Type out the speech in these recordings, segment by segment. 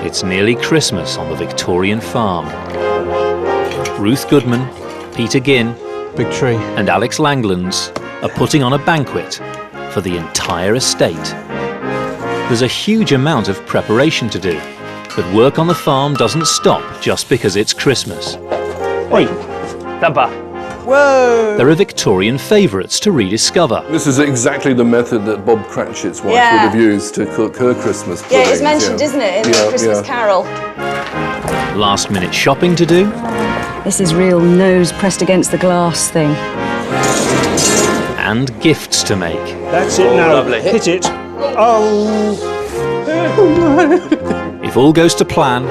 It's nearly Christmas on the Victorian farm. Ruth Goodman, Peter Ginn, Big tree. and Alex Langlands are putting on a banquet for the entire estate. There's a huge amount of preparation to do, but work on the farm doesn't stop just because it's Christmas. Oi, Dabba. Whoa! There are Victorian favourites to rediscover. This is exactly the method that Bob Cratchit's wife would have used to cook her Christmas pudding. Yeah, it's mentioned, isn't it, in the Christmas Carol? Last minute shopping to do. This is real nose pressed against the glass thing. And gifts to make. That's it now. Lovely. Hit it. Oh. If all goes to plan,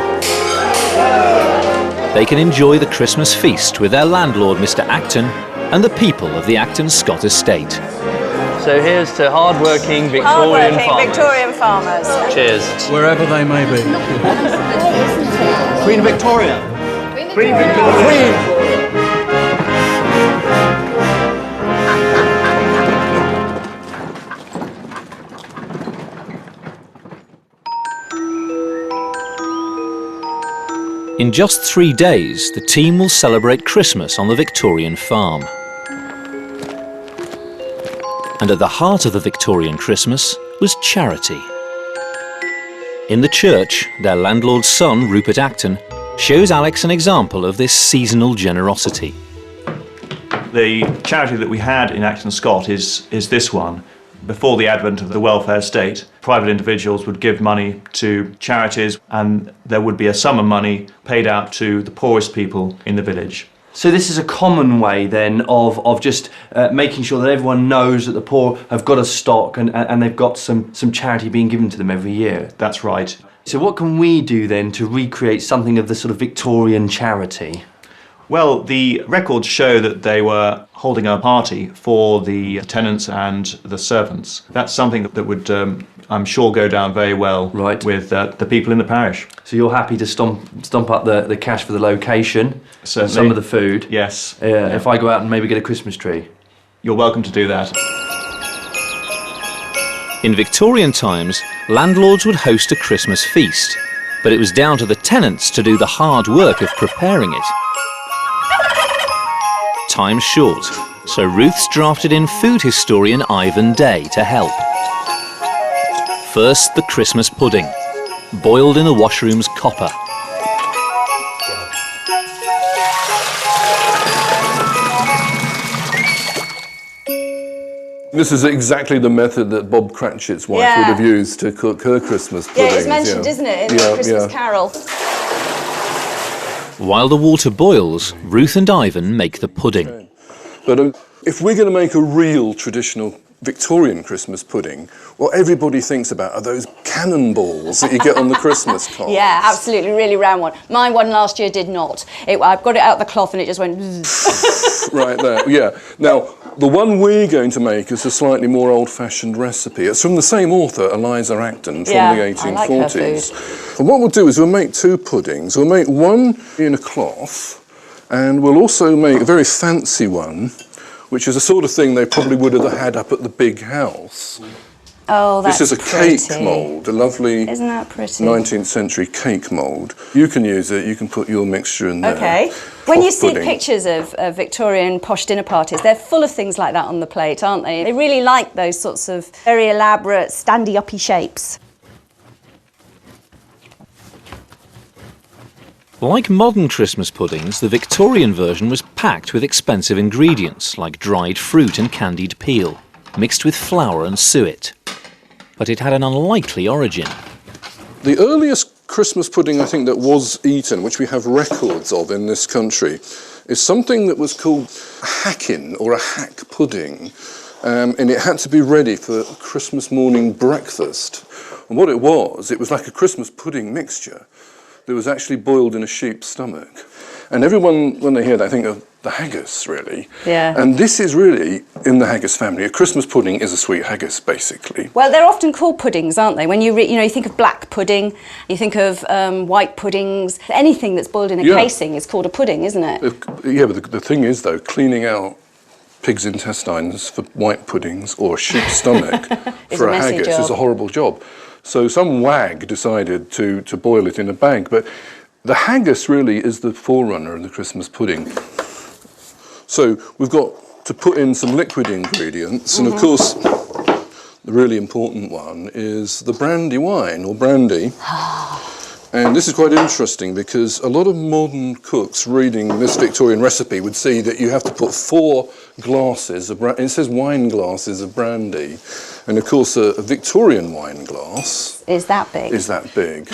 they can enjoy the Christmas feast with their landlord, Mr. Acton, and the people of the Acton Scott estate. So here's to hard-working Victorian farmers. Cheers. Wherever they may be. Queen Victoria. Queen Victoria. In just 3 days, the team will celebrate Christmas on the Victorian farm. And at the heart of the Victorian Christmas was charity. In the church, their landlord's son, Rupert Acton, shows Alex an example of this seasonal generosity. The charity that we had in Acton Scott is this one. Before the advent of the welfare state, private individuals would give money to charities and there would be a sum of money paid out to the poorest people in the village. So this is a common way then of just making sure that everyone knows that the poor have got a stock and they've got some charity being given to them every year. That's right. So what can we do then to recreate something of the sort of Victorian charity? Well, the records show that they were holding a party for the tenants and the servants. That's something that would, I'm sure, go down very well with the people in the parish. So you're happy to stomp up the cash for the location, Certainly. some of the food? Yes. If I go out and maybe get a Christmas tree? You're welcome to do that. In Victorian times, landlords would host a Christmas feast, but it was down to the tenants to do the hard work of preparing it. Time's short, so Ruth's drafted in food historian Ivan Day to help. First, the Christmas pudding, boiled in the washroom's copper. This is exactly the method that Bob Cratchit's wife would have used to cook her Christmas pudding. Yeah, it's mentioned, isn't it, in the Christmas Carol? While the water boils, Ruth and Ivan make the pudding. Okay. But if we're going to make a real traditional Victorian Christmas pudding, what everybody thinks about are those cannonballs that you get on the Christmas cards. Yeah, absolutely, really round one. My one last year did not. I've got it out of the cloth and it just went... Right there, yeah. Now, the one we're going to make is a slightly more old-fashioned recipe. It's from the same author, Eliza Acton, from the 1840s. I like her food. And what we'll do is we'll make two puddings. We'll make one in a cloth, and we'll also make a very fancy one, which is the sort of thing they probably would have had up at the big house. Oh, that's This is a pretty. cake mould, a lovely Isn't that pretty? 19th century cake mould. You can use it, you can put your mixture in there. Okay. When you see pudding. pictures of Victorian posh dinner parties, they're full of things like that on the plate, aren't they? They really like those sorts of very elaborate, standy-uppy shapes. Like modern Christmas puddings, the Victorian version was packed with expensive ingredients like dried fruit and candied peel, mixed with flour and suet. But it had an unlikely origin. The earliest Christmas pudding I think that was eaten, which we have records of in this country, is something that was called a hackin or a hack pudding. And it had to be ready for Christmas morning breakfast. And what it was like a Christmas pudding mixture that was actually boiled in a sheep's stomach. And everyone, when they hear that, think of the haggis, really. Yeah. And this is really, in the haggis family, a Christmas pudding is a sweet haggis, basically. Well, they're often called puddings, aren't they? When you think of black pudding, you think of white puddings. Anything that's boiled in a casing is called a pudding, isn't it? Yeah, but the thing is, though, cleaning out pig's intestines for white puddings or a sheep's stomach for a haggis is a horrible job. So some wag decided to boil it in a bag, but the haggis really is the forerunner of the Christmas pudding. So we've got to put in some liquid ingredients, and of course the really important one is the brandy wine, or brandy. And this is quite interesting because a lot of modern cooks reading this Victorian recipe would see that you have to put 4 glasses of brandy. It says wine glasses of brandy. And of course a Victorian wine glass is that big. Is that big.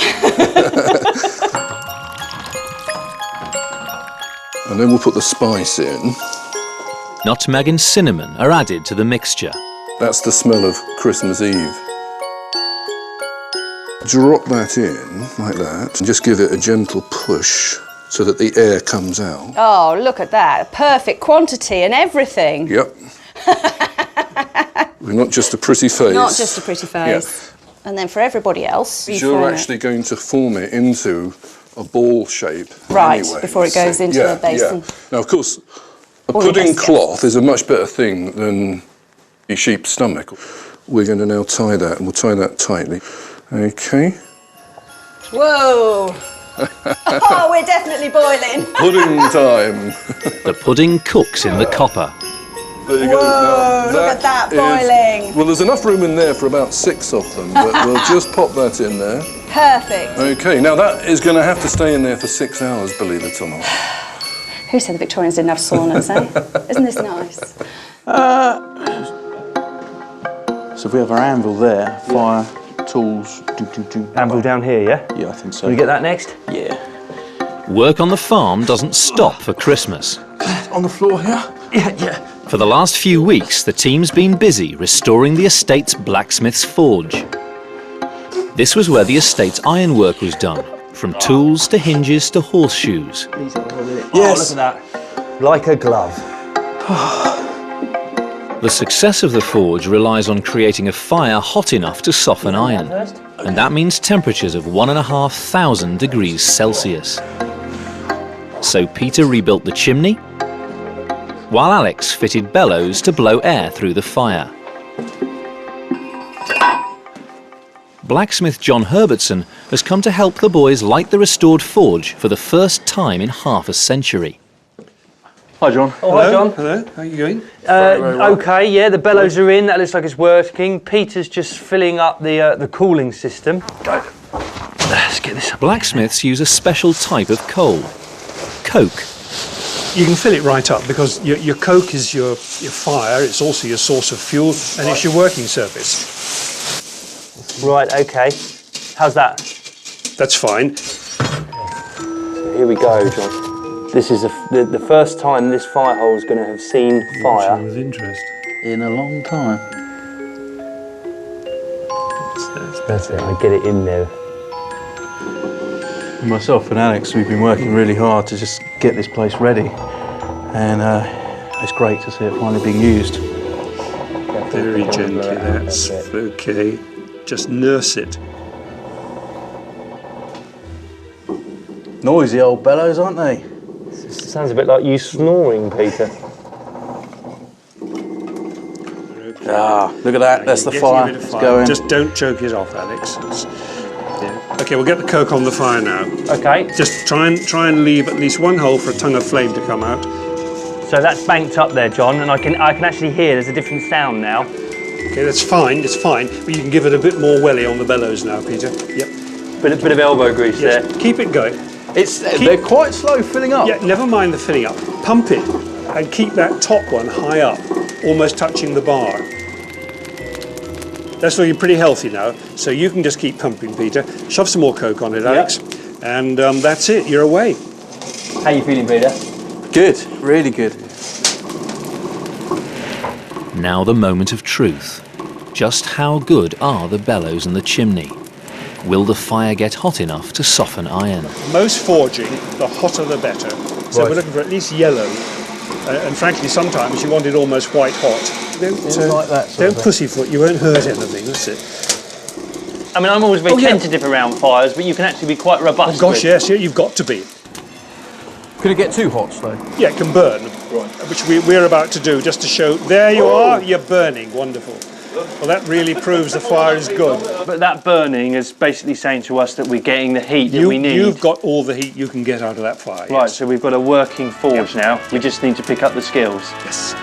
And then we'll put the spice in. Nutmeg and cinnamon are added to the mixture. That's the smell of Christmas Eve. Drop that in, like that, and just give it a gentle push so that the air comes out. Oh, look at that. Perfect quantity and everything. Yep. Not just a pretty face. Not just a pretty face. Yeah. And then for everybody else... You're actually going to form it into a ball shape. Right, anyway, before it goes into the basin. Yeah. Now, of course, a pudding cloth is a much better thing than a sheep's stomach. We're going to now tie that, and we'll tie that tightly. Okay. Whoa! Oh, we're definitely boiling. Pudding time. The pudding cooks in the copper. There you Whoa, go. Now, look at that boiling. Well, there's enough room in there for about 6 of them, but we'll just pop that in there. Perfect. Okay, now that is going to have to stay in there for 6 hours, believe it or not. Who said the Victorians didn't have saunas, eh? Isn't this nice? So if we have our anvil there, fire, tools, Anvil down here, yeah? Yeah, I think so. Will you get that next? Yeah. Work on the farm doesn't stop for Christmas. On the floor here? Yeah. For the last few weeks, the team's been busy restoring the estate's blacksmith's forge. This was where the estate's ironwork was done, from tools to hinges to horseshoes. Yes. Oh, look at that. Like a glove. The success of the forge relies on creating a fire hot enough to soften iron, and that means temperatures of 1,500 degrees Celsius. So Peter rebuilt the chimney, while Alex fitted bellows to blow air through the fire. Blacksmith John Herbertson has come to help the boys light the restored forge for the first time in half a century. Hi, John. Oh, hi, John. Hello. How are you going? Very well. Okay, yeah, the bellows are in. That looks like it's working. Peter's just filling up the cooling system. Let's get this up. Blacksmiths use a special type of coal, coke. You can fill it right up because your coke is your fire, it's also your source of fuel, and it's your working surface. Right, okay. How's that? That's fine. So here we go, John. This is the first time this fire hole is going to have seen fire. With interest. In a long time. That's it, I get it in there. Myself and Alex, we've been working really hard to just get this place ready. And it's great to see it finally being used. Very gently, that's okay. Just nurse it. Noisy old bellows, aren't they? Sounds a bit like you snoring, Peter. Ah, look at that. That's the fire. It's going. Just don't choke it off, Alex. Okay, we'll get the coke on the fire now. Okay. Just try and leave at least one hole for a tongue of flame to come out. So that's banked up there, John, and I can actually hear there's a different sound now. Okay, that's fine. It's fine. But you can give it a bit more welly on the bellows now, Peter. Yep. Bit of elbow grease there. Keep it going. They're quite slow filling up. Yeah, never mind the filling up. Pump it and keep that top one high up, almost touching the bar. That's looking pretty healthy now, so you can just keep pumping, Peter. Shove some more coke on it, Alex, and that's it, you're away. How you feeling, Peter? Good, really good. Now the moment of truth. Just how good are the bellows and the chimney? Will the fire get hot enough to soften iron? Most forging, the hotter the better. So we're looking for at least yellow. And frankly, sometimes you want it almost white hot. Don't pussyfoot, you won't hurt anything, that's it. I mean, I'm always very tentative around fires, but you can actually be quite robust. Oh gosh, yes, you've got to be. Could it get too hot, though? Yeah, it can burn, which we're about to do, just to show. There you are, you're burning, wonderful. Well, that really proves the fire is good. But that burning is basically saying to us that we're getting the heat that we need. You've got all the heat you can get out of that fire. Right, yes. so we've got a working forge now. We just need to pick up the skills. Yes.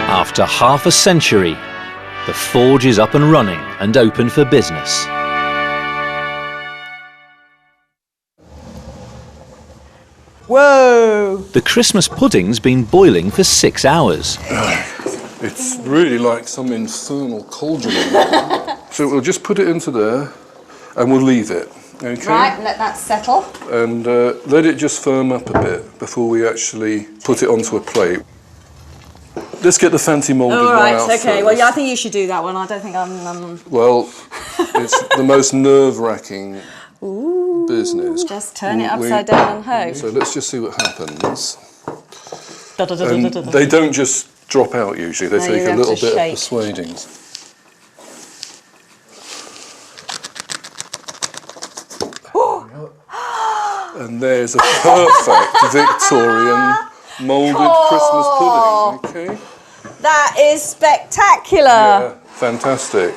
After half a century, the forge is up and running and open for business. Whoa! The Christmas pudding's been boiling for 6 hours. It's really like some infernal cauldron. So we'll just put it into there and we'll leave it. Okay? Right, let that settle. And let it just firm up a bit before we actually put it onto a plate. Let's get the fancy moulded one out Okay. first. Well, yeah, I think you should do that one. I don't think I'm... Well, it's the most nerve-wracking business. Just turn it upside down and hope. So let's just see what happens. And they don't just drop out usually, they No, take you a have little to bit shake. of persuading. And there's a perfect Victorian moulded Christmas pudding, okay? That is spectacular. Yeah, fantastic.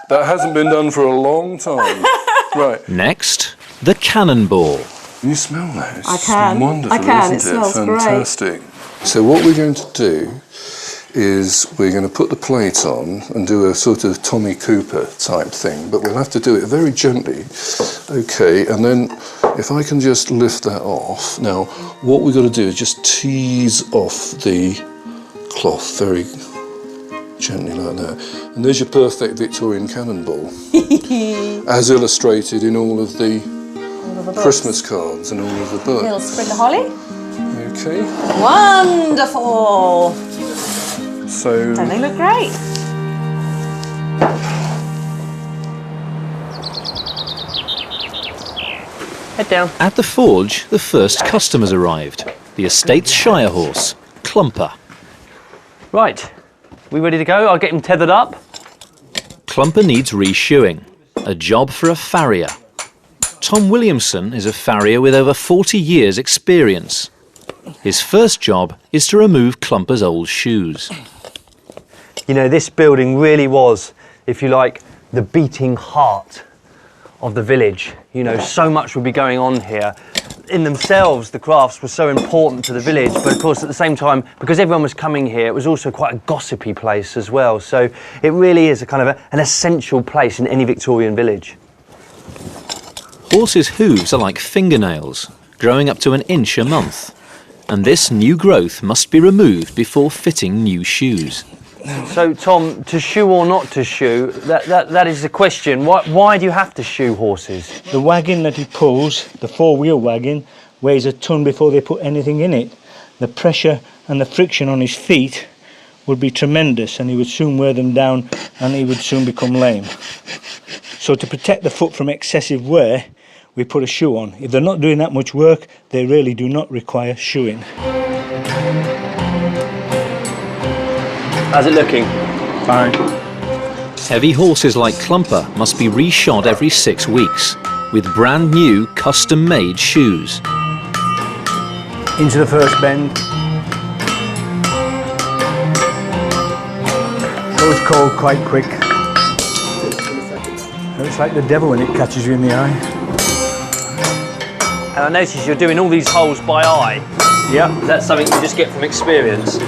That hasn't been done for a long time. Right. Next, the cannonball. You smell that? It's I can. wonderful, I can. isn't It smells great. Fantastic. So what we're going to do is we're going to put the plate on and do a sort of Tommy Cooper type thing, but we'll have to do it very gently. Okay, and then if I can just lift that off. Now, what we've got to do is just tease off the cloth very gently like that. And there's your perfect Victorian cannonball, as illustrated in all of the Christmas cards and all of the books. Little sprig of holly. Okay. Wonderful. So Don't they look great? Head down. At the forge, the first customers arrived. The estate's shire horse, Clumper. Right, we ready to go? I'll get him tethered up. Clumper needs reshoeing, a job for a farrier. Tom Williamson is a farrier with over 40 years' experience. His first job is to remove Clumper's old shoes. You know, this building really was, if you like, the beating heart of the village. You know, so much would be going on here. In themselves, the crafts were so important to the village, but of course at the same time, because everyone was coming here, it was also quite a gossipy place as well. So it really is a kind of an essential place in any Victorian village. Horses' hooves are like fingernails, growing up to 1 inch a month. And this new growth must be removed before fitting new shoes. So, Tom, to shoe or not to shoe, that is the question. Why do you have to shoe horses? The wagon that he pulls, the four-wheel wagon, weighs a ton before they put anything in it. The pressure and the friction on his feet would be tremendous, and he would soon wear them down and he would soon become lame. So to protect the foot from excessive wear, we put a shoe on. If they're not doing that much work, they really do not require shoeing. How's it looking? Fine. Heavy horses like Clumper must be reshod every 6 weeks, with brand new custom-made shoes. Into the first bend. Goes cold quite quick. It's like the devil when it catches you in the eye. And I notice you're doing all these holes by eye. Yeah. Is that something you just get from experience?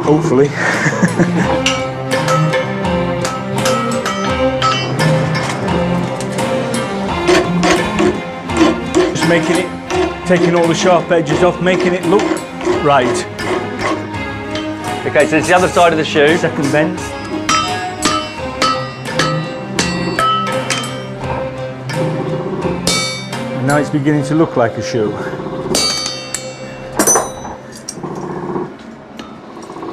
Hopefully. Just making it, taking all the sharp edges off, making it look right. Okay, so it's the other side of the shoe. Second bend. And now it's beginning to look like a shoe.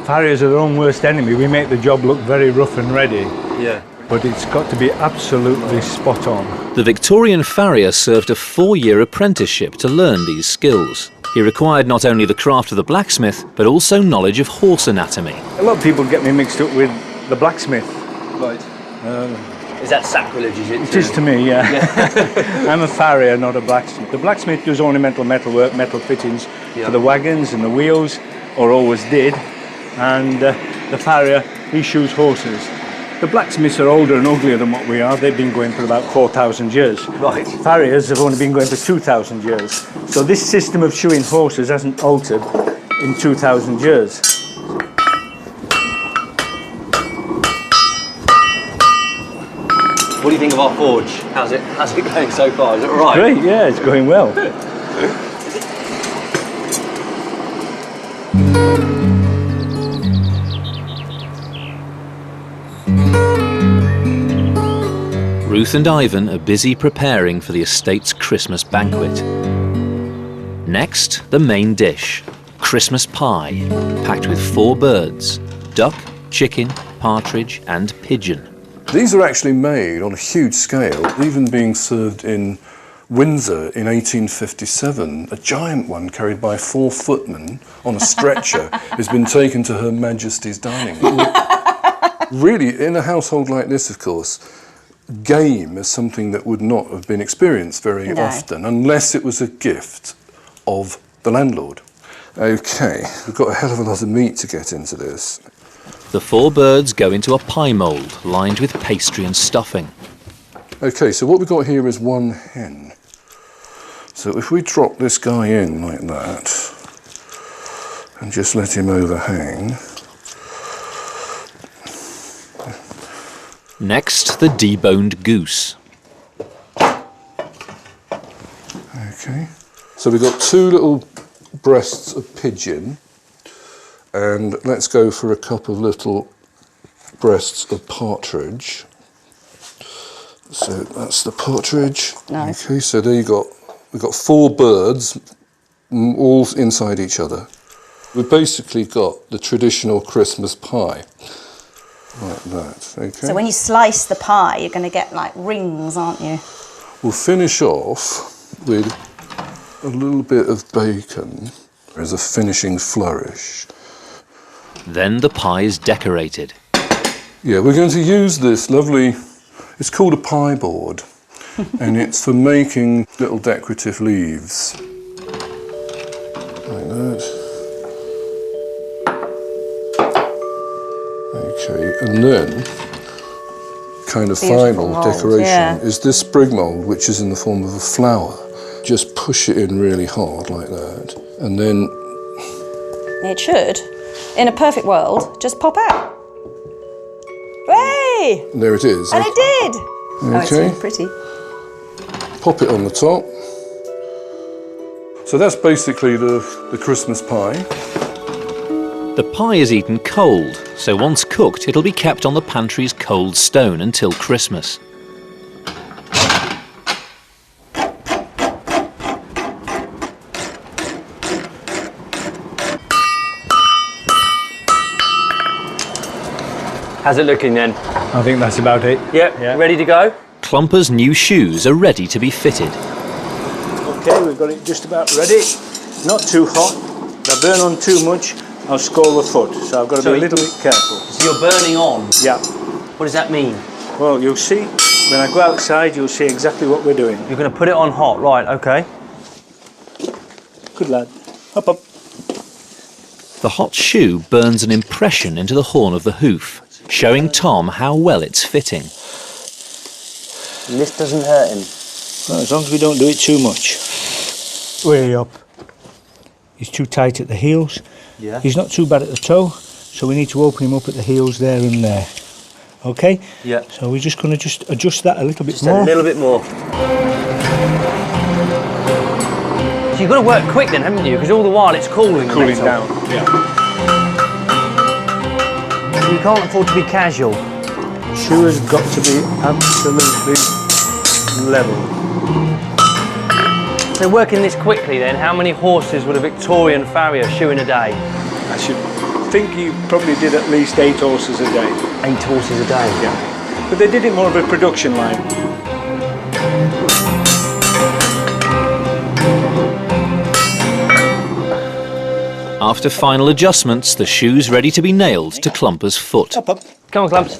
Farriers are their own worst enemy. We make the job look very rough and ready. Yeah. But it's got to be absolutely spot on. The Victorian farrier served a 4-year apprenticeship to learn these skills. He required not only the craft of the blacksmith, but also knowledge of horse anatomy. A lot of people get me mixed up with the blacksmith. Right. Is that sacrilege, is it? It is to me, yeah. I'm a farrier, not a blacksmith. The blacksmith does ornamental metalwork, metal fittings for the wagons and the wheels, or always did. And the farrier, he shoes horses. The blacksmiths are older and uglier than what we are. They've been going for about 4,000 years. Right. Farriers have only been going for 2,000 years. So this system of shoeing horses hasn't altered in 2,000 years. What do you think of our forge? How's it going so far? Is it all right? Great, yeah, it's going well. Ruth and Ivan are busy preparing for the estate's Christmas banquet. Next, the main dish, Christmas pie, packed with 4 birds, duck, chicken, partridge and pigeon. These are actually made on a huge scale, even being served in Windsor in 1857. A giant one carried by 4 footmen on a stretcher has been taken to Her Majesty's dining room. Really, in a household like this, of course, game is something that would not have been experienced very often, unless it was a gift of the landlord. OK, we've got a hell of a lot of meat to get into this. The 4 birds go into a pie mould lined with pastry and stuffing. OK, so what we've got here is 1 hen. So if we drop this guy in like that and just let him overhang. Next, the deboned goose. OK, so we've got 2 little breasts of pigeon. And let's go for a couple of little breasts of partridge. So that's the partridge. Nice. Okay, so there we've got 4 birds, all inside each other. We've basically got the traditional Christmas pie, like that. Okay. So when you slice the pie, you're going to get like rings, aren't you? We'll finish off with a little bit of bacon as a finishing flourish. Then the pie is decorated. Yeah, we're going to use this lovely, it's called a pie board, and it's for making little decorative leaves. Like that. Okay, and then, kind of final mould, decoration is this sprig mould, which is in the form of a flower. Just push it in really hard like that, and then... It should, in a perfect world, just pop out. Hey! There it is. And it did! Okay. Oh, it's really pretty. Pop it on the top. So that's basically the Christmas pie. The pie is eaten cold, so once cooked, it'll be kept on the pantry's cold stone until Christmas. How's it looking then? I think that's about it. Yep, Yeah. ready to go? Clumper's new shoes are ready to be fitted. Okay, we've got it just about ready. Not too hot. If I burn on too much, I'll scald the foot. So I've got to be a little bit careful. So you're burning on? Yeah. What does that mean? Well, you'll see, when I go outside, you'll see exactly what we're doing. You're going to put it on hot, right, okay. Good lad. Up, up. The hot shoe burns an impression into the horn of the hoof, showing Tom how well it's fitting. And this doesn't hurt him? Well, as long as we don't do it too much. Way up. He's too tight at the heels. Yeah. He's not too bad at the toe, so we need to open him up at the heels there and there. Okay? Yeah. So we're just going to just adjust that a little bit Just more. a little bit more. So you've got to work quick then, haven't you? Because all the while it's cooling. Cooling down. Yeah. You can't afford to be casual. The shoe has got to be absolutely level. So working this quickly then, how many horses would a Victorian farrier shoe in a day? I should think he probably did at least 8 horses a day. 8 horses a day? Yeah. But they did it more of a production line. After final adjustments, the shoe's ready to be nailed to Clumper's foot. Up, up. Come on, Clumps.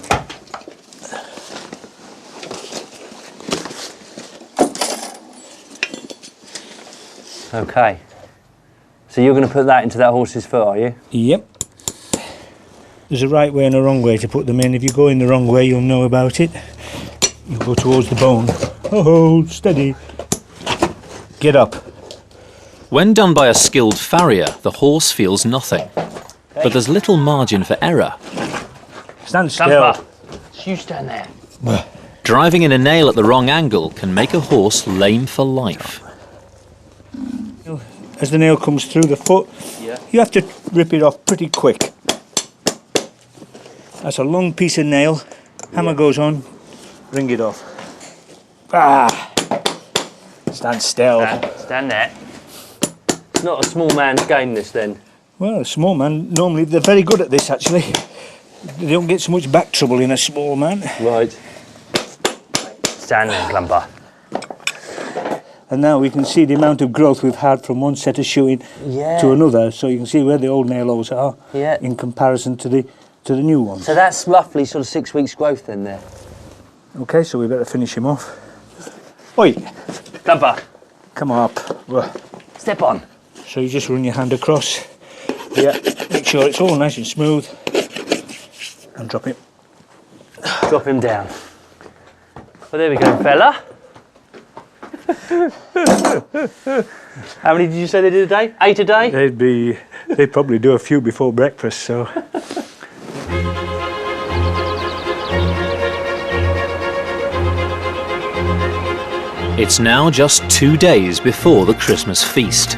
Okay. So you're going to put that into that horse's foot, are you? Yep. There's a right way and a wrong way to put them in. If you go in the wrong way, you'll know about it. You go towards the bone. Oh, steady. Get up. When done by a skilled farrier, the horse feels nothing. But there's little margin for error. Stand still. You stand there. Driving in a nail at the wrong angle can make a horse lame for life. As the nail comes through the foot, you have to rip it off pretty quick. That's a long piece of nail. Hammer goes on, ring it off. Ah! Stand still. Stand there. It's not a small man's game, this, then. Well, a small man, normally they're very good at this, actually. They don't get so much back trouble in a small man. Right. Stand there, Clumper. And now we can see the amount of growth we've had from one set of shoeing to another, so you can see where the old nail holes are in comparison to the new ones. So that's roughly sort of 6 weeks growth then there. Okay, so we better finish him off. Oi! Clumper. Come up. Step on. So you just run your hand across. Yeah, make sure it's all nice and smooth. And drop him. Drop him down. Well, there we go, fella. How many did you say they did a day? 8 a day? They'd probably do a few before breakfast, so. It's now just 2 days before the Christmas feast.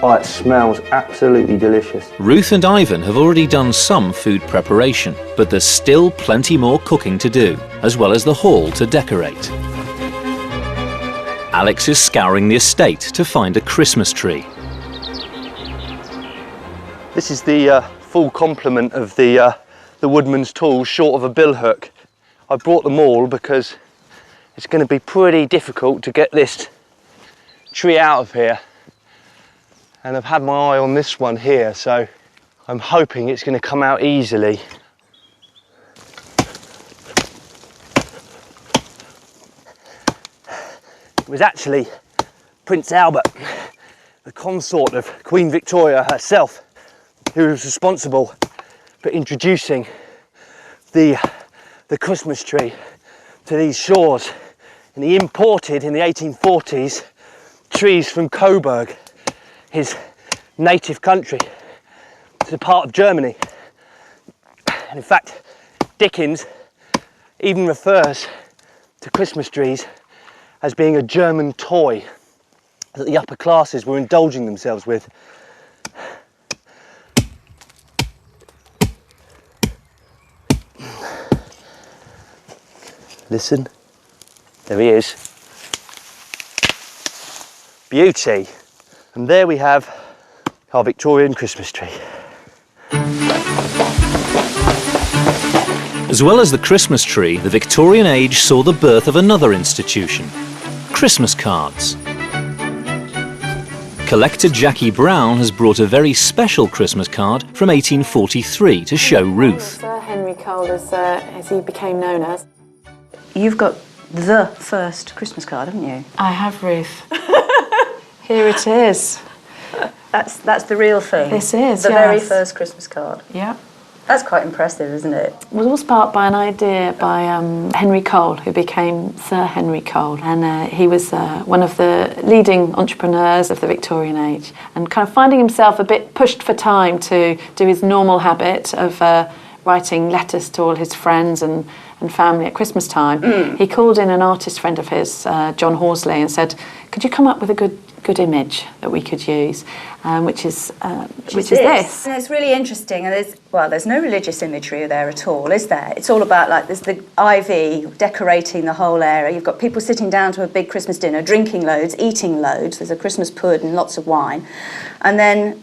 Oh, it smells absolutely delicious. Ruth and Ivan have already done some food preparation, but there's still plenty more cooking to do, as well as the hall to decorate. Alex is scouring the estate to find a Christmas tree. This is the full complement of the woodman's tools, short of a billhook. I brought them all because it's going to be pretty difficult to get this tree out of here. And I've had my eye on this one here, so I'm hoping it's going to come out easily. It was actually Prince Albert, the consort of Queen Victoria herself, who was responsible for introducing the Christmas tree to these shores. And he imported in the 1840s trees from Coburg, his native country, to the part of Germany. And in fact, Dickens even refers to Christmas trees as being a German toy that the upper classes were indulging themselves with. Listen, there he is. Beauty. And there we have our Victorian Christmas tree. As well as the Christmas tree, the Victorian age saw the birth of another institution, Christmas cards. Collector Jackie Brown has brought a very special Christmas card from 1843 to show Ruth. Sir Henry Cole, as he became known as. You've got the first Christmas card, haven't you? I have, Ruth. Here it is. That's the real thing. This is, the yes. very first Christmas card. Yeah. That's quite impressive, isn't it? It was all sparked by an idea by Henry Cole, who became Sir Henry Cole. And he was one of the leading entrepreneurs of the Victorian age, and kind of finding himself a bit pushed for time to do his normal habit of writing letters to all his friends and family at Christmas time. He called in an artist friend of his, John Horsley, and said, could you come up with a good image that we could use, which is this. And it's really interesting, and there's no religious imagery there at all, is there? It's all about, like, there's the ivy decorating the whole area. You've got people sitting down to a big Christmas dinner, drinking loads, eating loads. There's a Christmas pud and lots of wine. And then,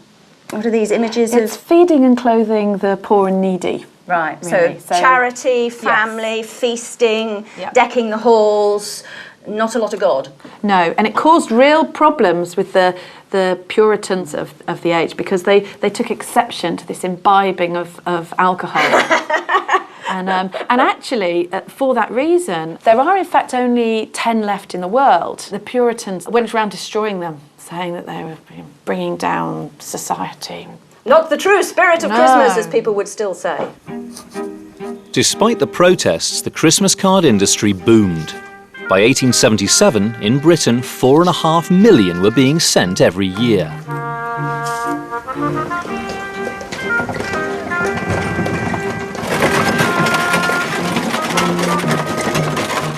what are these images It's of? feeding and clothing the poor and needy. Right, really. so charity, family, feasting, decking the halls, not a lot of God. No, and it caused real problems with the Puritans of the age, because they took exception to this imbibing of alcohol. And actually, for that reason, there are in fact only 10 left in the world. The Puritans went around destroying them, saying that they were bringing down society. Not the true spirit of Christmas, as people would still say. Despite the protests, the Christmas card industry boomed. By 1877, in Britain, 4.5 million were being sent every year.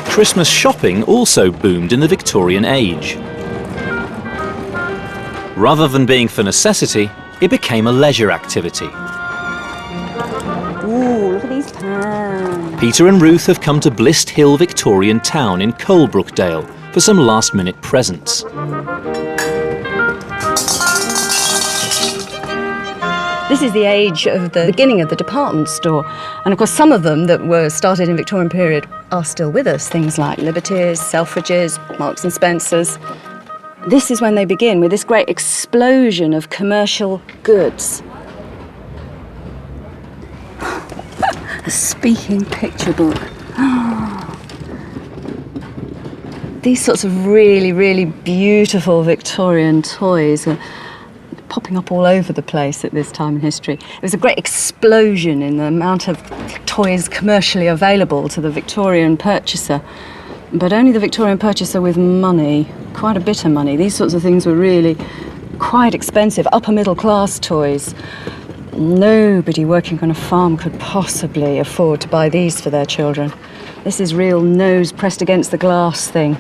Christmas shopping also boomed in the Victorian age. Rather than being for necessity, it became a leisure activity. Ooh, look at these pans. Peter and Ruth have come to Blist Hill Victorian Town in Colebrookdale for some last-minute presents. This is the age of the beginning of the department store. And of course, some of them that were started in Victorian period are still with us. Things like Liberty's, Selfridges, Marks and Spencer's. This is when they begin with this great explosion of commercial goods. A speaking picture book. These sorts of really, really beautiful Victorian toys are popping up all over the place at this time in history. There was a great explosion in the amount of toys commercially available to the Victorian purchaser, but only the Victorian purchaser with money, quite a bit of money. These sorts of things were really quite expensive, upper middle class toys. Nobody working on a farm could possibly afford to buy these for their children. This is real nose pressed against the glass thing.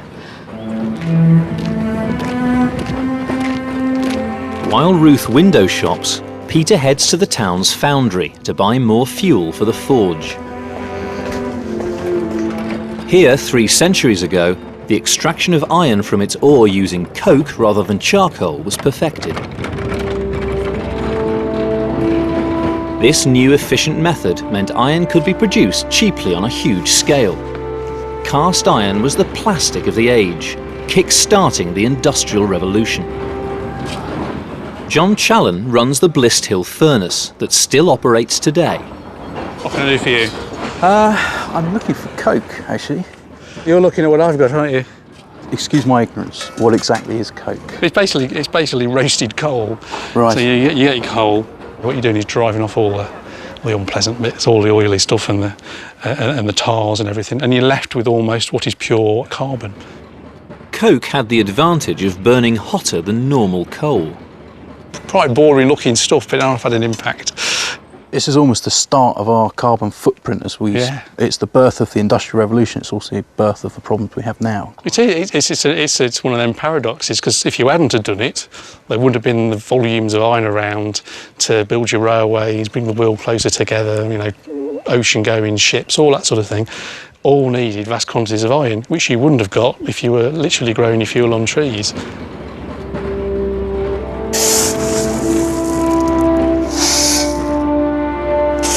While Ruth window shops, Peter heads to the town's foundry to buy more fuel for the forge. Here, 3 centuries ago, the extraction of iron from its ore using coke rather than charcoal was perfected. This new efficient method meant iron could be produced cheaply on a huge scale. Cast iron was the plastic of the age, kick-starting the Industrial Revolution. John Challen runs the Blist Hill furnace that still operates today. What can I do for you? I'm looking for coke, actually. You're looking at what I've got, aren't you? Excuse my ignorance. What exactly is coke? It's basically roasted coal. Right. So you get your coal. What you're doing is driving off all the unpleasant bits, all the oily stuff and the tars and everything, and you're left with almost what is pure carbon. Coke had the advantage of burning hotter than normal coal. Quite boring looking stuff, but I've had an impact. This is almost the start of our carbon footprint as we... Yeah. It's the birth of the Industrial Revolution. It's also the birth of the problems we have now. It's one of them paradoxes, because if you hadn't have done it, there wouldn't have been the volumes of iron around to build your railways, bring the world closer together, you know, ocean-going ships, all that sort of thing. All needed vast quantities of iron, which you wouldn't have got if you were literally growing your fuel on trees.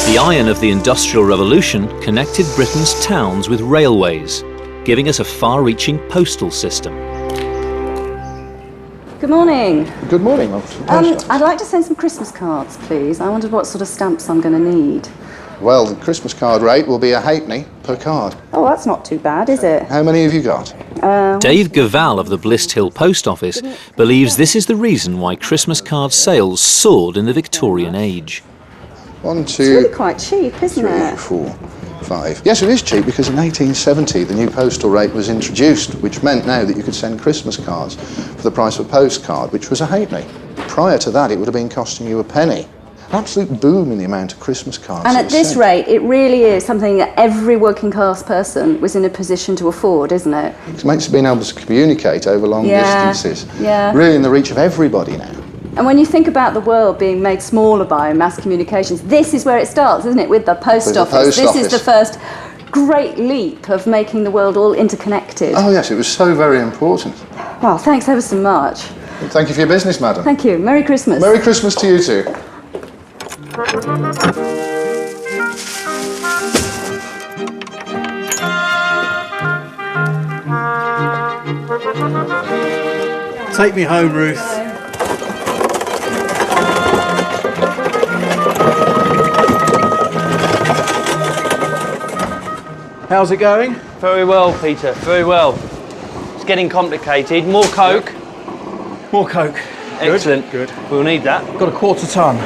The iron of the Industrial Revolution connected Britain's towns with railways, giving us a far-reaching postal system. Good morning. Good morning, love. I'd like to send some Christmas cards, please. I wondered what sort of stamps I'm going to need. Well, the Christmas card rate will be a halfpenny per card. Oh, that's not too bad, is it? How many have you got? Dave Gaval of the Blist Hill Post Office believes this is the reason why Christmas card sales soared in the Victorian age. 1, 2, It's really quite cheap, isn't 3, it? 4, 5. Yes, it is cheap because in 1870 the new postal rate was introduced, which meant now that you could send Christmas cards for the price of a postcard, which was a halfpenny. Prior to that, it would have been costing you a penny. An absolute boom in the amount of Christmas cards. And at this rate, it really is something that every working class person was in a position to afford, isn't it? It makes being able to communicate over long distances really in the reach of everybody now. And when you think about the world being made smaller by mass communications, this is where it starts, isn't it? With the post office. This is the first great leap of making the world all interconnected. Oh yes, it was so very important. Well, thanks ever so much. Well, thank you for your business, madam. Thank you. Merry Christmas. Merry Christmas to you too. Take me home, Ruth. How's it going? Very well, Peter, very well. It's getting complicated. More Coke. More Coke. Excellent. Good. We'll need that. Got a quarter tonne.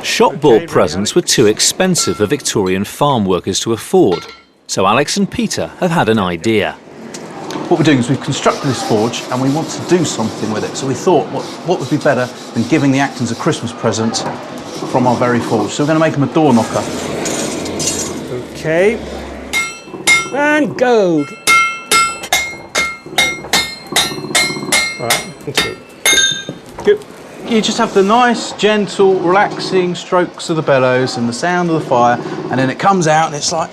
Shop bought presents were too expensive for Victorian farm workers to afford, so Alex and Peter have had an idea. What we're doing is we've constructed this forge and we want to do something with it. So we thought, what would be better than giving the Actons a Christmas present from our very forge? So we're going to make them a door knocker. Okay. And go. All right, that's good. Good. You just have the nice, gentle, relaxing strokes of the bellows and the sound of the fire, and then it comes out and it's like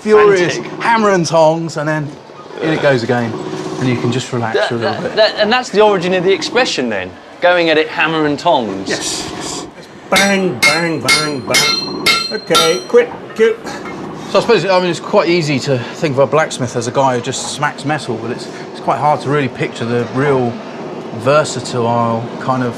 furious hammer and tongs, and then in it goes again, and you can just relax for a little bit. And that's the origin of the expression then, going at it hammer and tongs. Yes. Bang, bang, bang, bang. Okay, quit. So I suppose, I mean, it's quite easy to think of a blacksmith as a guy who just smacks metal, but it's quite hard to really picture the real versatile kind of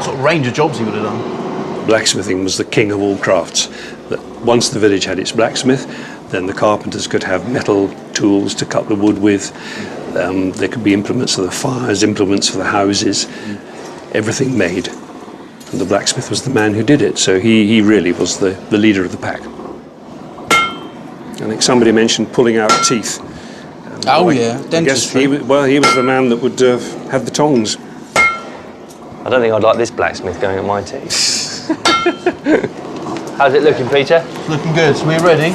sort of range of jobs he would have done. Blacksmithing was the king of all crafts. That once the village had its blacksmith, then the carpenters could have metal tools to cut the wood with. There could be implements for the fires, implements for the houses, everything made. And the blacksmith was the man who did it, so he really was the leader of the pack. I think somebody mentioned pulling out teeth. Oh yeah, dentistry. I guess he was the man that would have the tongs. I don't think I'd like this blacksmith going at my teeth. How's it looking, Peter? Looking good. So we're ready.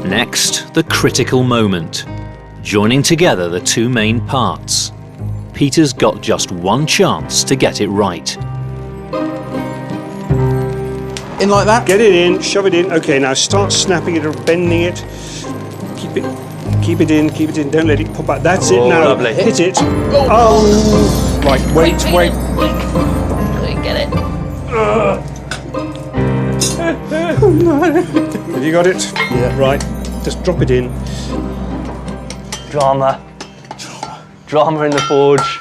Next, the critical moment. Joining together the two main parts. Peter's got just one chance to get it right. In like that? Get it in, shove it in. Okay, now start snapping it or bending it. Keep it in, don't let it pop out. That's it now. Lovely. Hit it. Oh. Right, wait. Get it. Have you got it? Yeah. Right, just drop it in. Drama in the forge.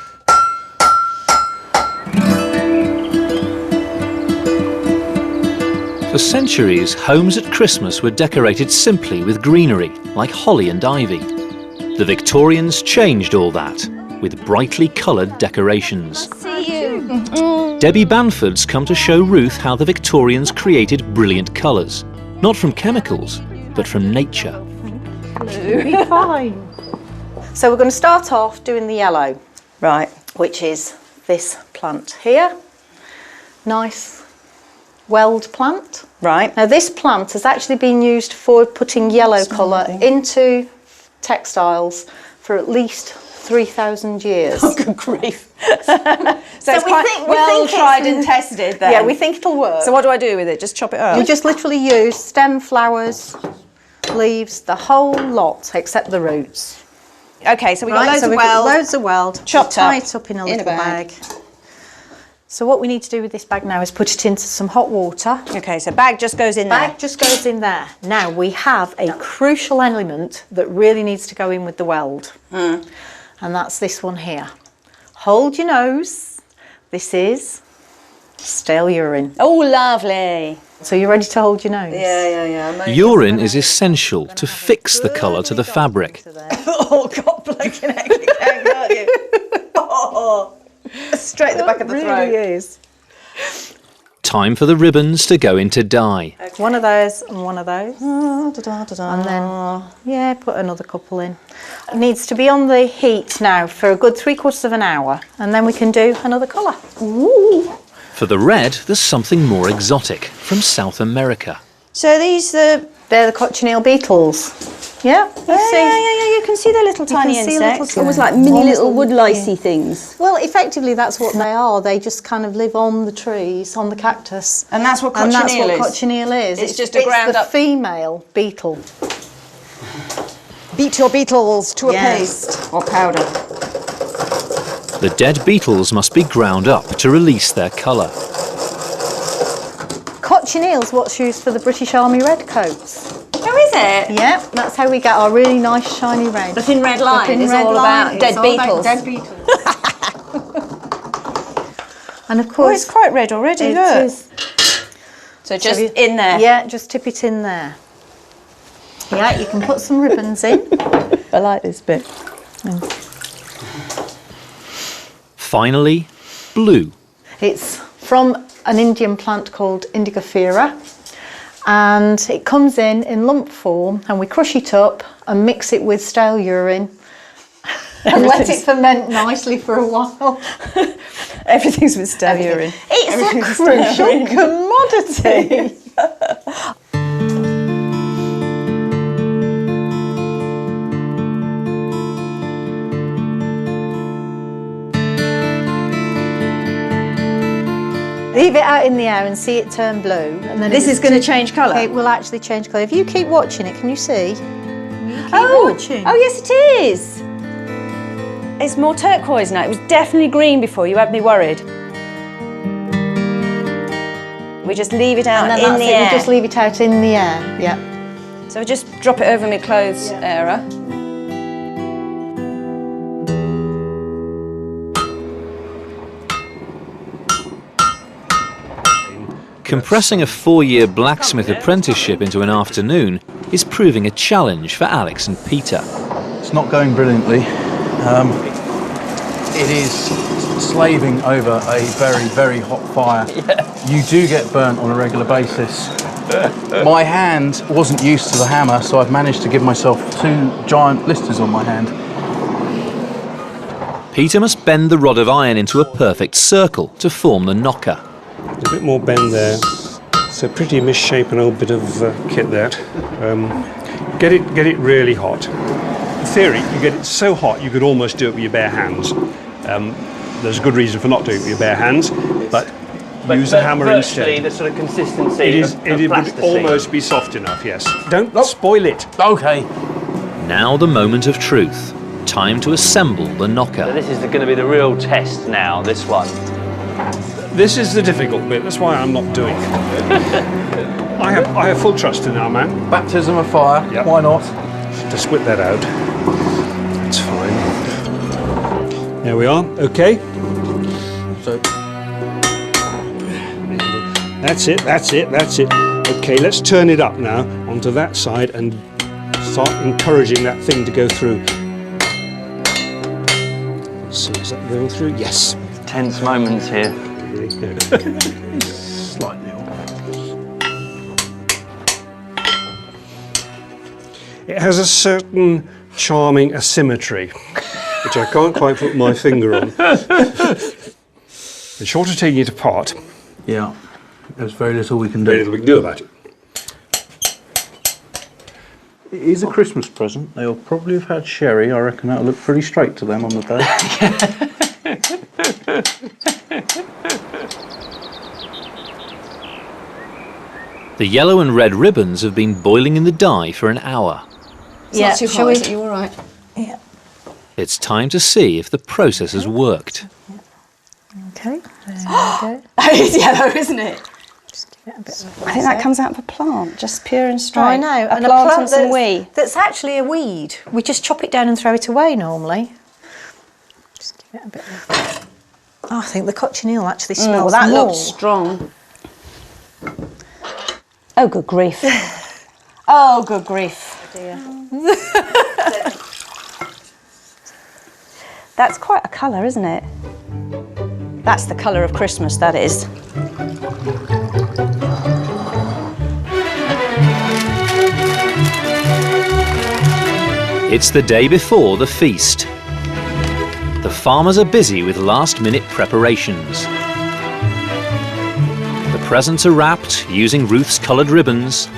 For centuries, homes at Christmas were decorated simply with greenery, like holly and ivy. The Victorians changed all that with brightly coloured decorations. Debbie Banford's come to show Ruth how the Victorians created brilliant colours, not from chemicals, but from nature. You'll be fine. So we're going to start off doing the yellow, right, which is this plant here. Nice weld plant. Right. Now this plant has actually been used for putting yellow colour into textiles for at least 3,000 years. Oh, good grief. So it's quite well tried and tested then. Yeah, we think it'll work. So what do I do with it? Just chop it up? You just literally use stem, flowers, leaves, the whole lot except the roots. Okay, so we've got loads of weld. Chopped tie it up in a little bag. So what we need to do with this bag now is put it into some hot water. Okay, so bag just goes in there. Bag just goes in there. Now we have a crucial element that really needs to go in with the weld. And that's this one here. Hold your nose. This is stale urine. Oh, lovely. So you're ready to hold your nose? Yeah. Urine is essential to fix the colour to the fabric. Oh, God, bloody heck, you can't, got you? Oh. Straight at the back of the throat. It really is. Time for the ribbons to go into dye. Okay. One of those and one of those. And then, yeah, put another couple in. It needs to be on the heat now for a good 3/4 of an hour, and then we can do another colour. Ooh. For the red, there's something more exotic from South America. So they're the cochineal beetles. Yeah, You can see the little tiny insects. Almost like mini little wood licey things. Well, effectively, that's what they are. They just kind of live on the trees, on the cactus. And that's what cochineal is? Cochineal is. It's just a ground up female beetle. Beat your beetles to a paste or powder. The dead beetles must be ground up to release their colour. Cochineal's what's used for the British Army redcoats. Oh, is it? Yeah, that's how we get our really nice shiny red. The thin red line is all about dead beetles. And of course, it's quite red already, it look. is. So just in there? Yeah, just tip it in there. Yeah, you can put some ribbons in. I like this bit. Finally, blue. It's from an Indian plant called Indigofera, and it comes in lump form, and we crush it up and mix it with stale urine and let it ferment nicely for a while. Everything's with stale urine. It's a crucial commodity. Leave it out in the air and see it turn blue. And then This is going to change colour? It will actually change colour. If you keep watching it, can you see? Watching. Oh, yes, it is. It's more turquoise now. It was definitely green before. You had me worried. We just leave it out in the air. We just leave it out in the air, yeah. So I just drop it over my clothes area. Compressing a 4-year blacksmith apprenticeship into an afternoon is proving a challenge for Alex and Peter. It's not going brilliantly. It is slaving over a very, very hot fire. You do get burnt on a regular basis. My hand wasn't used to the hammer, so I've managed to give myself 2 giant blisters on my hand. Peter must bend the rod of iron into a perfect circle to form the knocker. There's a bit more bend there. It's a pretty misshapen old bit of kit that. Get it really hot. In theory, you get it so hot you could almost do it with your bare hands. There's a good reason for not doing it with your bare hands, but use a hammer instead. The sort of consistency It would almost be soft enough, yes. Don't spoil it. Okay. Now the moment of truth. Time to assemble the knocker. So this is going to be the real test now, this one. This is the difficult bit, that's why I'm not doing it. I have full trust in our man. Baptism of fire, Yep. Why not? Just whip that out. That's fine. There we are, okay. So, that's it. Okay, let's turn it up now onto that side and start encouraging that thing to go through. Let's see, is that going through? Yes. Tense moments here. slightly off. It has a certain charming asymmetry, which I can't quite put my finger on. The short of taking it apart. Yeah, there's very little we can do. Very little we can do about it. It is a Christmas present. They'll probably have had sherry. I reckon that'll look pretty straight to them on the day. The yellow and red ribbons have been boiling in the dye for an hour. It's not too hot, is it? You all right? Yeah. It's time to see if the process has worked. Okay, there we go. It's yellow, isn't it? Just give it a bit of I think that comes out of a plant, just pure and straight. I know. A plant and some wee. That's actually a weed. We just chop it down and throw it away normally. Just give it a bit of... Oh, I think the cochineal actually smells that more. looks strong. Oh, good grief. Oh, good grief. Oh, dear. That's quite a colour, isn't it? That's the colour of Christmas, that is. It's the day before the feast. The farmers are busy with last-minute preparations. The presents are wrapped using Ruth's coloured ribbons.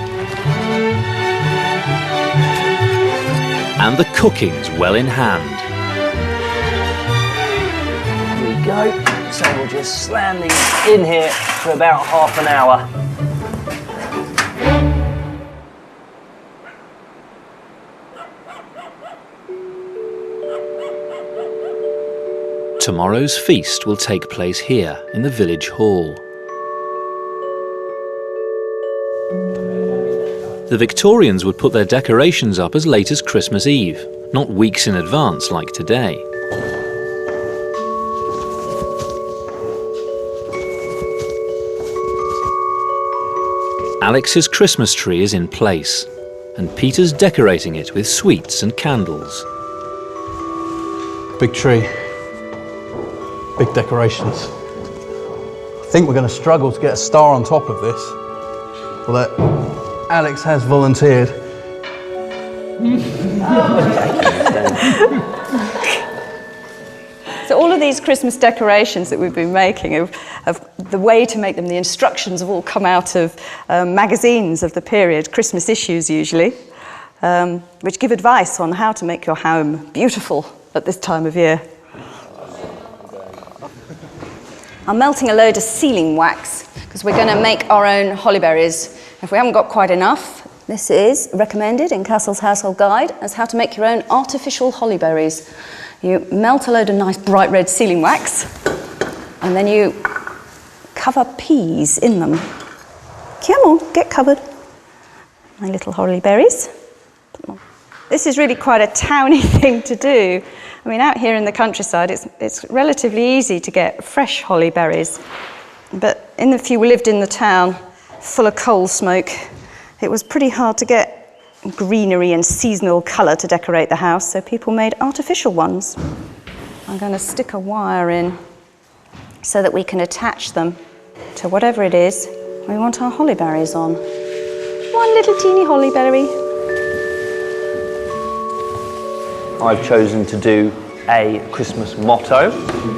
And the cooking's well in hand. Here we go. So we'll just slam these in here for about half an hour. Tomorrow's feast will take place here in the village hall. The Victorians would put their decorations up as late as Christmas Eve, not weeks in advance like today. Alex's Christmas tree is in place, and Peter's decorating it with sweets and candles. Big tree, big decorations. I think we're going to struggle to get a star on top of this, but Alex has volunteered. So all of these Christmas decorations that we've been making, of the way to make them, the instructions have all come out of magazines of the period, Christmas issues usually, which give advice on how to make your home beautiful at this time of year. I'm melting a load of sealing wax because we're going to make our own holly berries. If we haven't got quite enough, this is recommended in Castle's Household Guide as how to make your own artificial holly berries. You melt a load of nice bright red sealing wax and then you cover peas in them. Come on, get covered. My little holly berries. This is really quite a towny thing to do. I mean, out here in the countryside, it's relatively easy to get fresh holly berries. But if you lived in the town full of coal smoke, it was pretty hard to get greenery and seasonal colour to decorate the house, so people made artificial ones. I'm going to stick a wire in so that we can attach them to whatever it is we want our holly berries on. One little teeny holly berry. I've chosen to do a Christmas motto,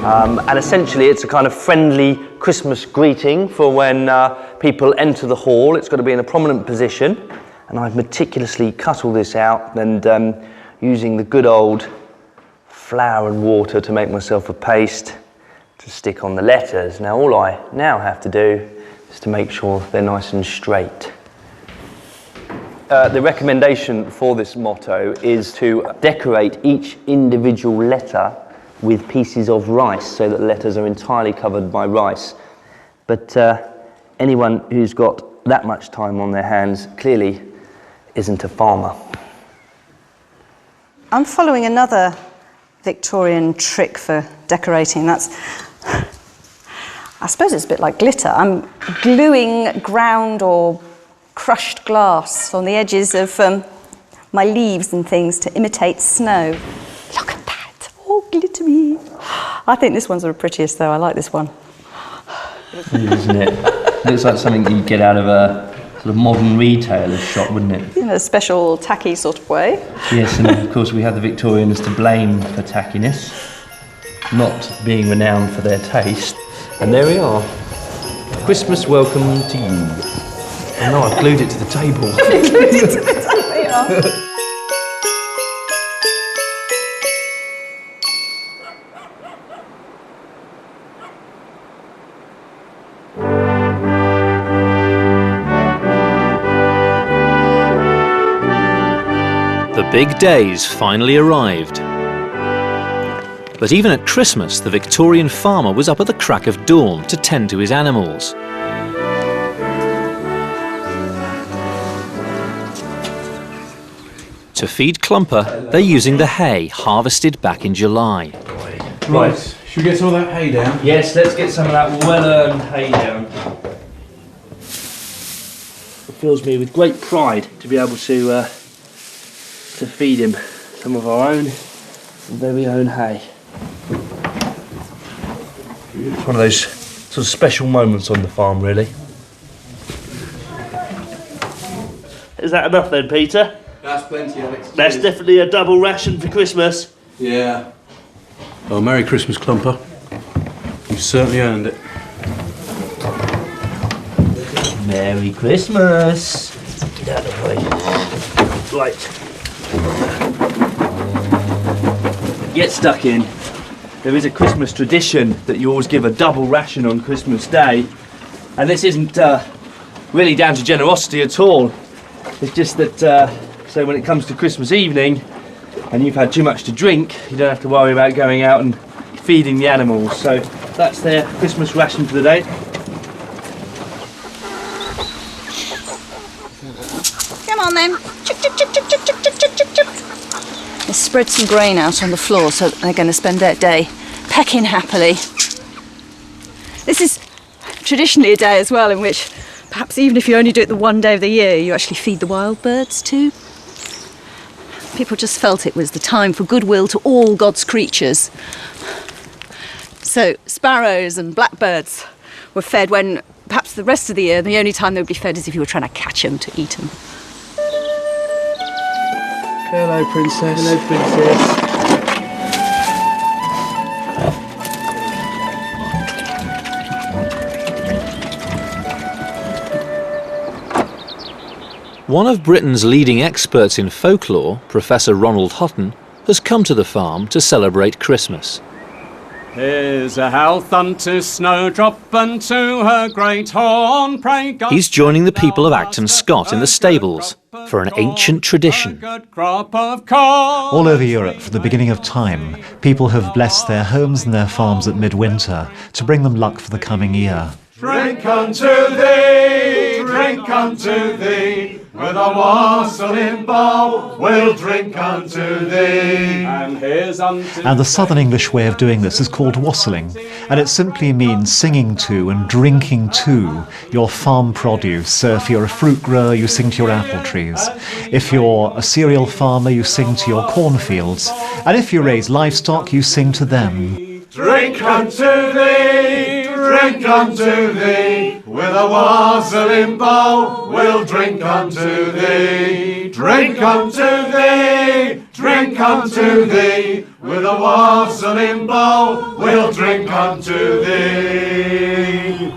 and essentially it's a kind of friendly Christmas greeting for when people enter the hall. It's got to be in a prominent position, and I've meticulously cut all this out and using the good old flour and water to make myself a paste to stick on the letters. Now all I now have to do is to make sure they're nice and straight. The recommendation for this motto is to decorate each individual letter with pieces of rice so that the letters are entirely covered by rice. But anyone who's got that much time on their hands clearly isn't a farmer. I'm following another Victorian trick for decorating. I suppose it's a bit like glitter. I'm gluing ground or crushed glass on the edges of my leaves and things to imitate snow. Look at that, all glittery. I think this one's the prettiest though, I like this one. Isn't it? Looks like something you'd get out of a sort of modern retailer's shop, wouldn't it? In a special tacky sort of way. Yes, and of course we have the Victorians to blame for tackiness, not being renowned for their taste. And there we are. Christmas welcome to you. Oh no, I've glued it to the table. I've glued it to the table. The big days finally arrived. But even at Christmas, the Victorian farmer was up at the crack of dawn to tend to his animals. To feed Clumper, they're using the hay harvested back in July. Right, should we get some of that hay down? Yes, let's get some of that well-earned hay down. It fills me with great pride to be able to feed him some of our own very own hay. It's one of those sort of special moments on the farm, really. Is that enough then, Peter? That's plenty, Alex. That's definitely a double ration for Christmas. Yeah. Well, Merry Christmas, Clumper. You've certainly earned it. Merry Christmas. Get out of the way. Right. Get stuck in. There is a Christmas tradition that you always give a double ration on Christmas Day, and this isn't really down to generosity at all. It's just that so when it comes to Christmas evening and you've had too much to drink, you don't have to worry about going out and feeding the animals. So that's their Christmas ration for the day. Come on then. Chip, chip, chip, chip, chip, chip, chip, chip, chip. They spread some grain out on the floor so that they're going to spend their day pecking happily. This is traditionally a day as well in which perhaps even if you only do it the one day of the year, you actually feed the wild birds too. People just felt it was the time for goodwill to all God's creatures. So sparrows and blackbirds were fed when perhaps the rest of the year, the only time they would be fed is if you were trying to catch them to eat them. Hello, Princess. Hello, Princess. One of Britain's leading experts in folklore, Professor Ronald Hutton, has come to the farm to celebrate Christmas. Here's a health unto Snowdrop and to her great horn, pray God. He's joining the people of Acton Scott in the stables for an ancient tradition. All over Europe, from the beginning of time, people have blessed their homes and their farms at midwinter to bring them luck for the coming year. Drink unto thee, with a wassailing bowl, we'll drink unto thee. And here's unto And the Southern English way of doing this is called wassailing, and it simply means singing to and drinking to your farm produce. So if you're a fruit grower, you sing to your apple trees. If you're a cereal farmer, you sing to your cornfields. And if you raise livestock, you sing to them. Drink unto thee, with a wassailing bowl, we'll drink unto thee. Drink unto thee, with a wassailing bowl, we'll drink unto thee.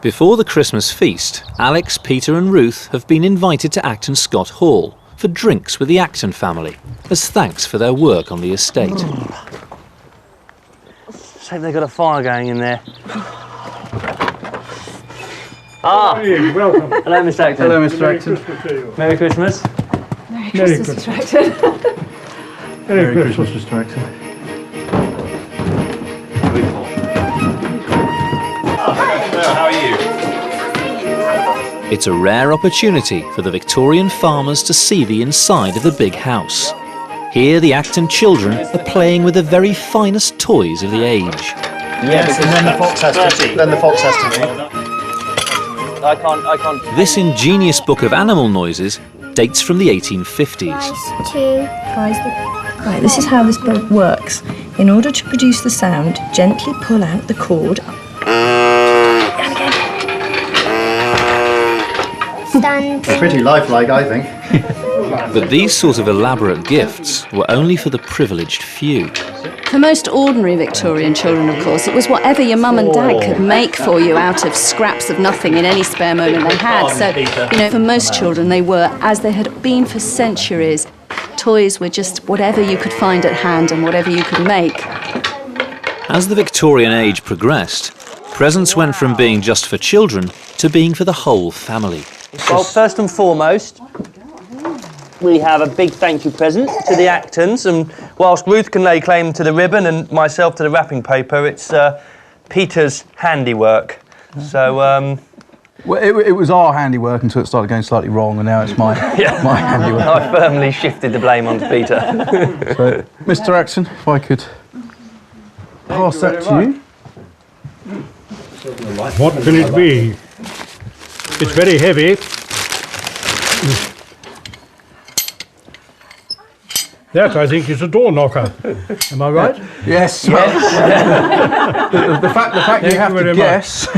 Before the Christmas feast, Alex, Peter and Ruth have been invited to Acton Scott Hall for drinks with the Acton family, as thanks for their work on the estate. Let's hope they've got a fire going in there. Ah! Hey, welcome. Hello, Mr. Acton. Hello, Mr. Acton. Merry Christmas. Merry Christmas, Mr. Acton. Merry Christmas, Mr. Acton. How are you? It's a rare opportunity for the Victorian farmers to see the inside of the big house. Here the Acton children are playing with the very finest toys of the age. Yes, and then the fox has to I can't. This ingenious book of animal noises dates from the 1850s. Right, this is how this boat works. In order to produce the sound, gently pull out the cord. Pretty lifelike, I think. But these sort of elaborate gifts were only for the privileged few. For most ordinary Victorian children, of course, it was whatever your mum and dad could make for you out of scraps of nothing in any spare moment they had. So, you know, for most children, they were, as they had been for centuries, toys were just whatever you could find at hand and whatever you could make. As the Victorian age progressed, presents went from being just for children to being for the whole family. Well, first and foremost, we have a big thank you present to the Actons, and whilst Ruth can lay claim to the ribbon and myself to the wrapping paper, it's Peter's handiwork. So, well, it was our handiwork until it started going slightly wrong, and now it's my handiwork. I firmly shifted the blame onto Peter. So, Mr. Acton, if I could pass that to you. What can it be? It's very heavy. That, I think, is a door knocker. Am I right? Yes. Well, the fact you have to guess.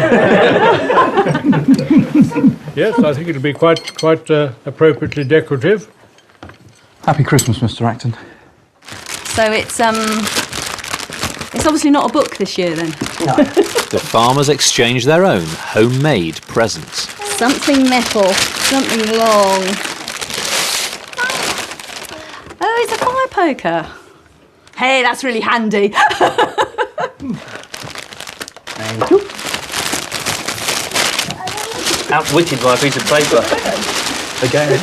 Yes, I think it'll be quite appropriately decorative. Happy Christmas, Mr. Acton. So it's obviously not a book this year, then. No. The farmers exchanged their own homemade presents. Something metal, something long. Oh, it's a fire poker. Hey, that's really handy. Thank you. Outwitted by a piece of paper. Again.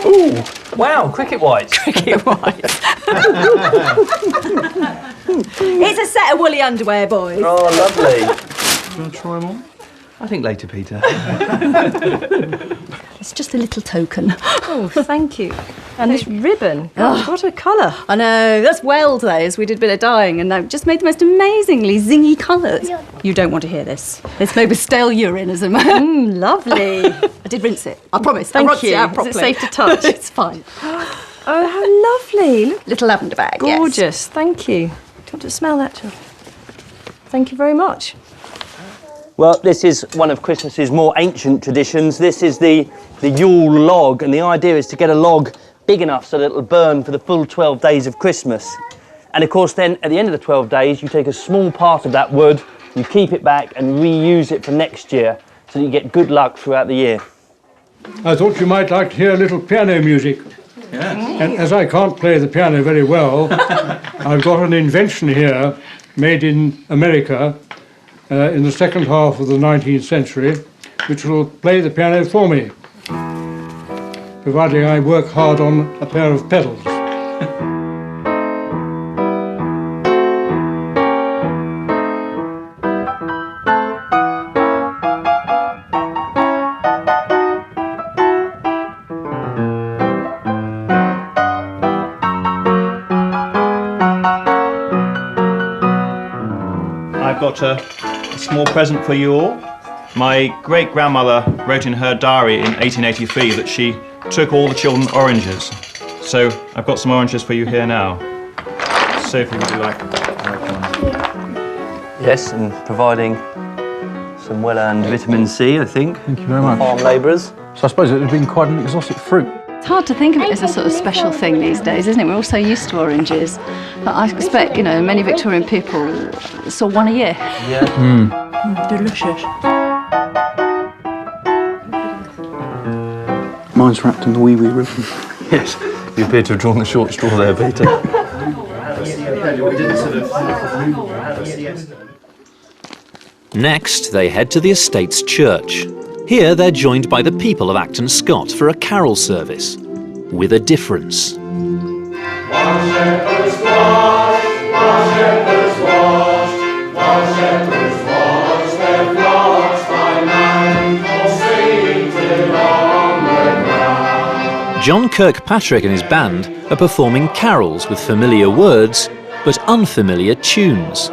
Ooh, wow, cricket whites. Cricket whites. It's a set of woolly underwear, boys. Oh, lovely. Do you want to try them on? I think later, Peter. It's just a little token. Oh, thank you. And this ribbon, gosh, what a colour. I know, that's weld days. We did a bit of dyeing and they've just made the most amazingly zingy colours. You don't want to hear this. It's made with stale urine, as a man. Lovely. I did rinse it, I promise. Thank I rinsed you. it out Is properly. it safe to touch? It's fine. Oh, how lovely. Look, Little lavender bag, gorgeous. yes. Thank you. Do you want to smell that, John? Thank you very much. Well, this is one of Christmas's more ancient traditions. This is the Yule log, and the idea is to get a log big enough so that it'll burn for the full 12 days of Christmas. And of course then, at the end of the 12 days, you take a small part of that wood, you keep it back and reuse it for next year, so that you get good luck throughout the year. I thought you might like to hear a little piano music. Yeah. And as I can't play the piano very well, I've got an invention here made in America in the second half of the 19th century, which will play the piano for me, providing I work hard on a pair of pedals. I've got a small present for you all. My great-grandmother wrote in her diary in 1883 that she took all the children oranges. So I've got some oranges for you here now. Sophie, would you like one? Yes, and providing some well-earned vitamin C, I think. Thank you very much. Farm labourers. So I suppose it would have been quite an exotic fruit. It's hard to think of it as a sort of special thing these days, isn't it? We're all so used to oranges. But I expect, you know, many Victorian people saw one a year. Yeah. Delicious. Mine's wrapped in the wee ribbon. Yes, you appear to have drawn the short straw there, Peter. Next, they head to the estate's church. Here, they're joined by the people of Acton Scott for a carol service, with a difference. One shepherd's washed, one shepherd's washed, one shepherd's washed, their flocks by night, all singing till onward bound. John Kirkpatrick and his band are performing carols with familiar words, but unfamiliar tunes.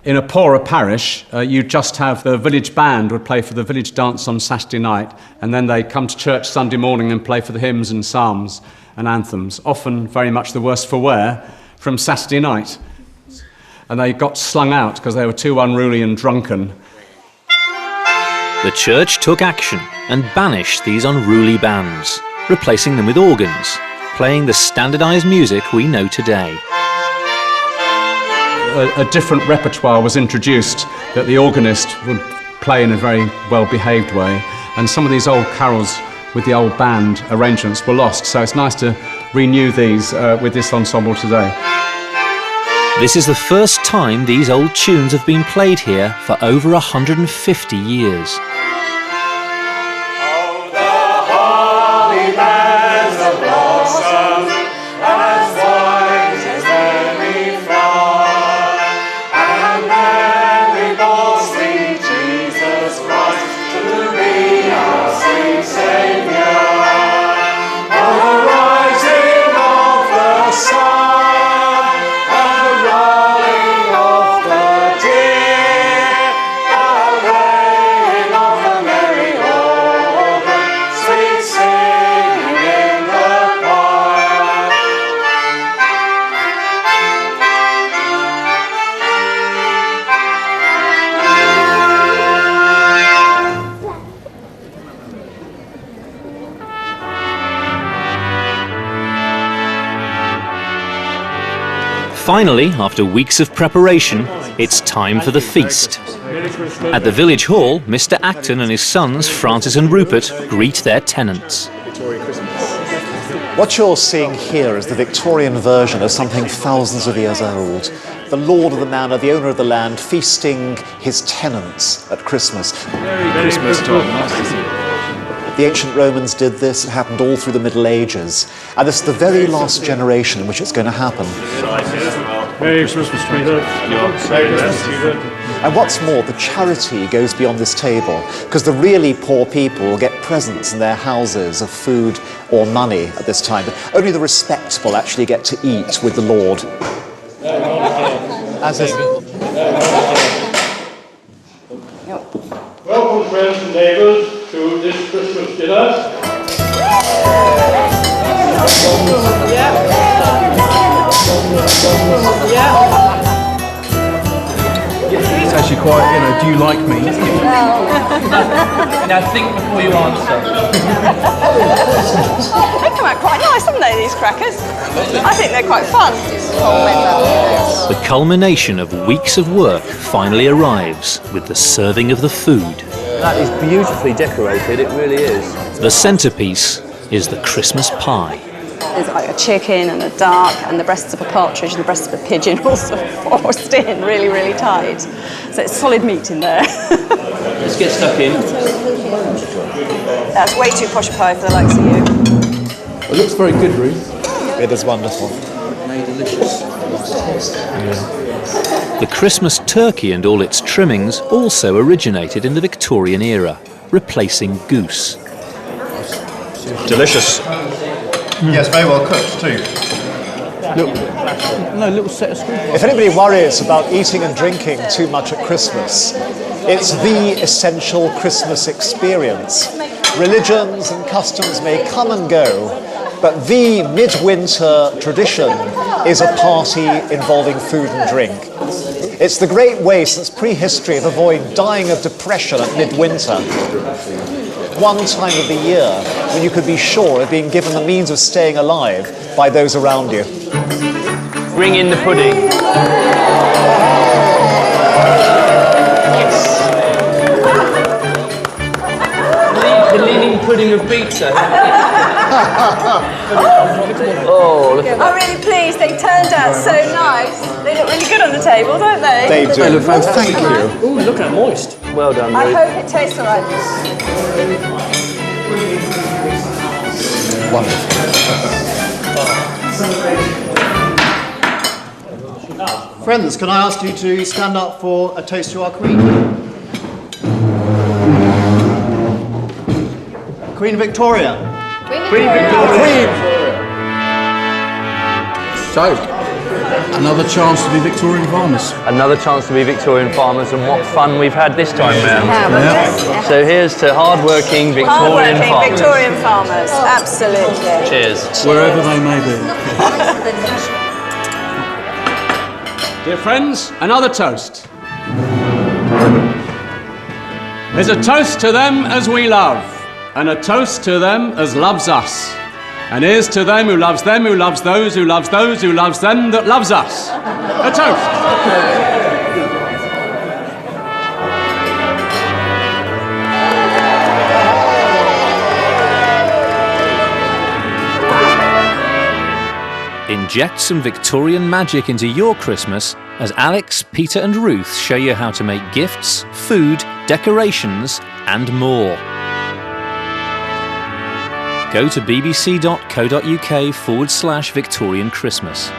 In a poorer parish, you'd just have the village band would play for the village dance on Saturday night, and then they'd come to church Sunday morning and play for the hymns and psalms and anthems, often very much the worse for wear, from Saturday night. And they got slung out because they were too unruly and drunken. The church took action and banished these unruly bands, replacing them with organs, playing the standardised music we know today. A different repertoire was introduced that the organist would play in a very well-behaved way, and some of these old carols with the old band arrangements were lost, so it's nice to renew these with this ensemble today. This is the first time these old tunes have been played here for over 150 years. Holly lands of blossom, as white as any flower, and then we all sing Jesus Christ to be our sweet Saviour. On the rising of the sun, and the rolling of the deer, the laying of the merry organ, sweet singing in the choir. Finally, after weeks of preparation, it's time for the feast. At the village hall, Mr. Acton and his sons, Francis and Rupert, greet their tenants. What you're seeing here is the Victorian version of something thousands of years old. The lord of the manor, the owner of the land, feasting his tenants at Christmas. Merry Christmas, Tom. Nice to see you. The ancient Romans did this, it happened all through the Middle Ages. And this is the very last generation in which it's going to happen. Merry Christmas, sweetheart. Merry Christmas, sweetheart. And what's more, the charity goes beyond this table, because the really poor people get presents in their houses of food or money at this time. But only the respectable actually get to eat with the Lord. As is... Welcome, friends and neighbours, to this Christmas dinner. It's actually quite, do you like me? Now think before you answer. They come out quite nice, haven't they, these crackers? I think they're quite fun. The culmination of weeks of work finally arrives with the serving of the food. That is beautifully decorated, it really is. The centrepiece is the Christmas pie. There's like a chicken and a duck and the breasts of a partridge and the breasts of a pigeon all sort of forced in really, really tight. So it's solid meat in there. Let's get stuck in. That's way too posh a pie for the likes of you. It looks very good, Ruth. It is wonderful. Made delicious. The Christmas turkey and all its trimmings also originated in the Victorian era, replacing goose. Delicious. Yes, very well cooked too. Little set of screws. If anybody worries about eating and drinking too much at Christmas, it's the essential Christmas experience. Religions and customs may come and go, but the midwinter tradition is a party involving food and drink. It's the great way since prehistory to avoid dying of depression at midwinter. One time of the year when you could be sure of being given the means of staying alive by those around you. Bring in the pudding. The leaning pudding of pizza. Oh, look at that. I'm really pleased. They turned out so nice. They look really good on the table, don't they? They do. They look fantastic. Thank you. Ooh, look how moist. Well done, I Ruth. hope it tastes all right. Wonderful. Friends, can I ask you to stand up for a toast to our Queen? Queen Victoria. Queen Victoria. So, another chance to be Victorian farmers. Another chance to be Victorian farmers, and what fun we've had this time round. Yes. So here's to hard-working Victorian farmers. Victorian farmers, absolutely. Cheers. Wherever they may be. Dear friends, another toast. There's a toast to them as we love, and a toast to them as loves us. And here's to them who loves them, who loves those, who loves those, who loves them that loves us. A toast. Inject some Victorian magic into your Christmas as Alex, Peter and Ruth show you how to make gifts, food, decorations and more. Go to bbc.co.uk/Victorian Christmas.